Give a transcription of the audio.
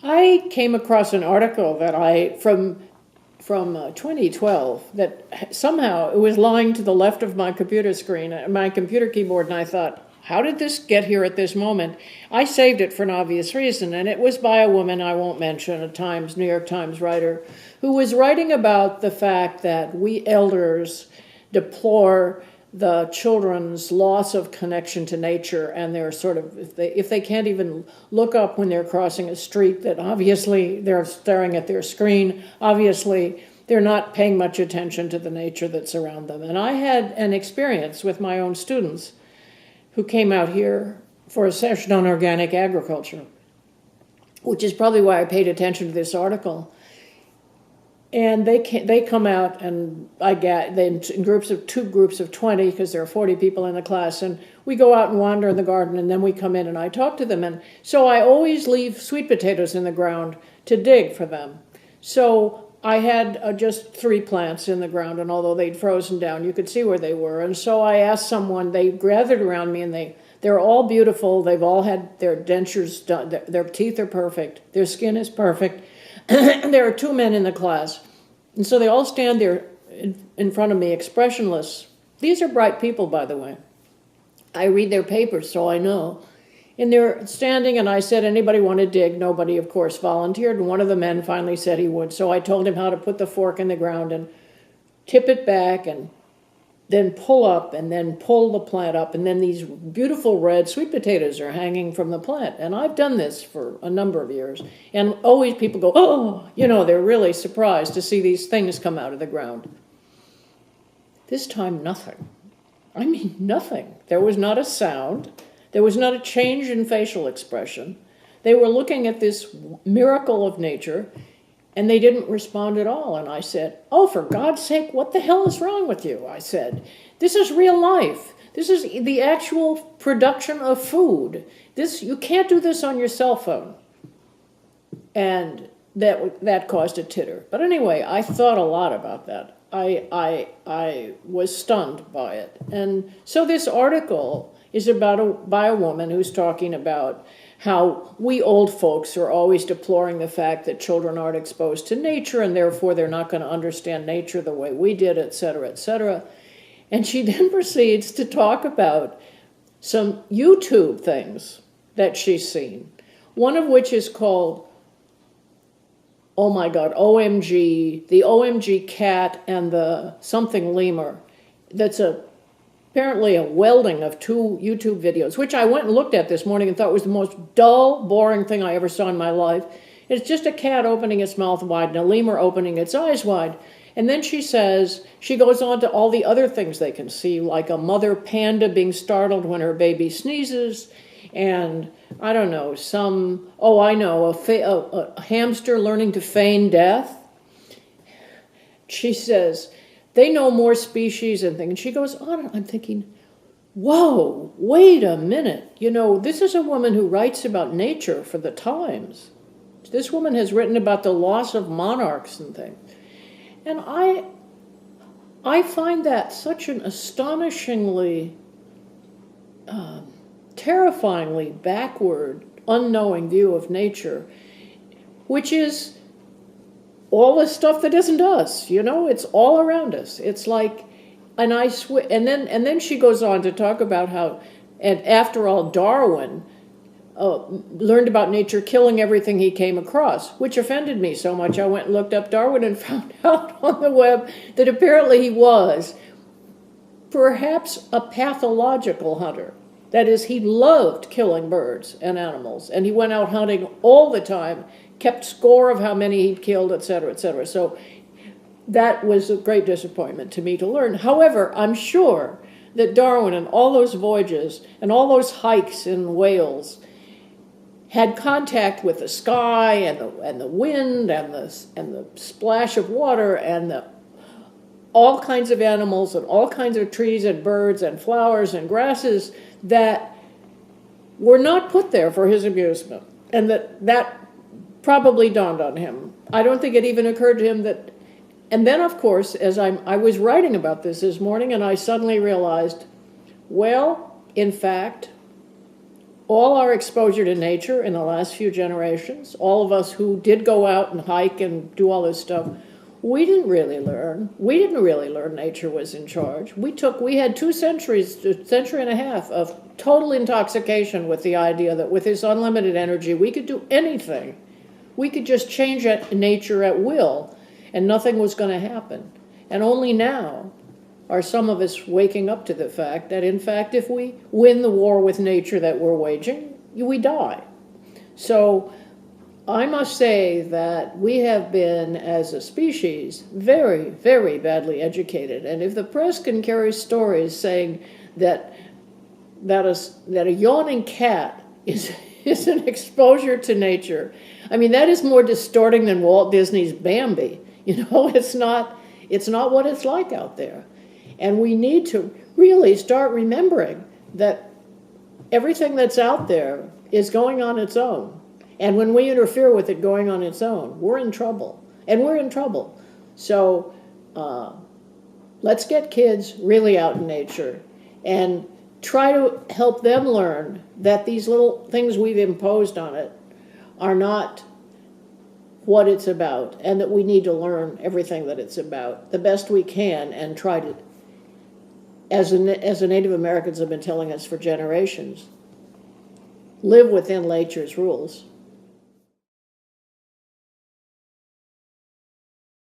I came across an article that from 2012 that somehow it was lying to the left of my computer screen, my computer keyboard, and I thought, how did this get here at this moment? I saved it for an obvious reason, and it was by a woman I won't mention, a New York Times writer, who was writing about the fact that we elders deplore the children's loss of connection to nature, and they're sort of, if they can't even look up when they're crossing a street, that obviously they're staring at their screen, obviously they're not paying much attention to the nature that's around them. And I had an experience with my own students who came out here for a session on organic agriculture, which is probably why I paid attention to this article. And they come out, and in two groups of 20, because there are 40 people in the class, and we go out and wander in the garden, and then we come in and I talk to them. And so I always leave sweet potatoes in the ground to dig for them. So I had just 3 plants in the ground, and although they'd frozen down, you could see where they were. And so I asked someone, they gathered around me, and they're all beautiful. They've all had their dentures done, their teeth are perfect, their skin is perfect. There are 2 men in the class, and so they all stand there in front of me, expressionless. These are bright people, by the way. I read their papers, so I know. And they're standing, and I said, anybody want to dig? Nobody, of course, volunteered, and one of the men finally said he would. So I told him how to put the fork in the ground and tip it back, and then pull up, and then pull the plant up, and then these beautiful red sweet potatoes are hanging from the plant. And I've done this for a number of years, and always people go, oh, they're really surprised to see these things come out of the ground. This time, nothing. I mean, nothing. There was not a sound. There was not a change in facial expression. They were looking at this miracle of nature, and they didn't respond at all. And I said, oh, for God's sake, what the hell is wrong with you? I said, this is real life. This is the actual production of food. You can't do this on your cell phone. And that caused a titter. But anyway, I thought a lot about that. I was stunned by it. And so this article is by a woman who's talking about how we old folks are always deploring the fact that children aren't exposed to nature, and therefore they're not going to understand nature the way we did, et cetera, et cetera. And she then proceeds to talk about some YouTube things that she's seen, one of which is called, oh my God, OMG, the OMG cat and the something lemur. That's apparently a welding of 2 YouTube videos, which I went and looked at this morning and thought was the most dull, boring thing I ever saw in my life. It's just a cat opening its mouth wide and a lemur opening its eyes wide. And then she goes on to all the other things they can see, like a mother panda being startled when her baby sneezes, and I don't know, a hamster learning to feign death. She says, they know more species and things. And she goes on, and I'm thinking, whoa, wait a minute. This is a woman who writes about nature for the Times. This woman has written about the loss of monarchs and things. And I find that such an astonishingly, terrifyingly backward, unknowing view of nature, which is all the stuff that isn't us, it's all around us. It's like, and then she goes on to talk about how, and after all, Darwin learned about nature killing everything he came across, which offended me so much I went and looked up Darwin and found out on the web that apparently he was perhaps a pathological hunter. That is, he loved killing birds and animals, and he went out hunting all the time, kept score of how many he'd killed, et cetera, et cetera. So that was a great disappointment to me to learn. However, I'm sure that Darwin and all those voyages and all those hikes in Wales had contact with the sky and the wind and the splash of water and all kinds of animals and all kinds of trees and birds and flowers and grasses that were not put there for his amusement, and that probably dawned on him. I don't think it even occurred to him that. And then, of course, as I was writing about this morning, and I suddenly realized, well, in fact, all our exposure to nature in the last few generations, all of us who did go out and hike and do all this stuff, we didn't really learn. We didn't really learn nature was in charge. We had 2 centuries, a century and a half of total intoxication with the idea that with this unlimited energy, we could do anything. We could just change nature at will, and nothing was going to happen. And only now are some of us waking up to the fact that, in fact, if we win the war with nature that we're waging, we die. So I must say that we have been, as a species, very, very badly educated. And if the press can carry stories saying that a yawning cat is an exposure to nature, I mean, that is more distorting than Walt Disney's Bambi. You know, it's not what it's like out there. And we need to really start remembering that everything that's out there is going on its own. And when we interfere with it going on its own, we're in trouble. And we're in trouble. So let's get kids really out in nature and try to help them learn that these little things we've imposed on it are not what it's about, and that we need to learn everything that it's about the best we can and try to, as the Native Americans have been telling us for generations, live within nature's rules.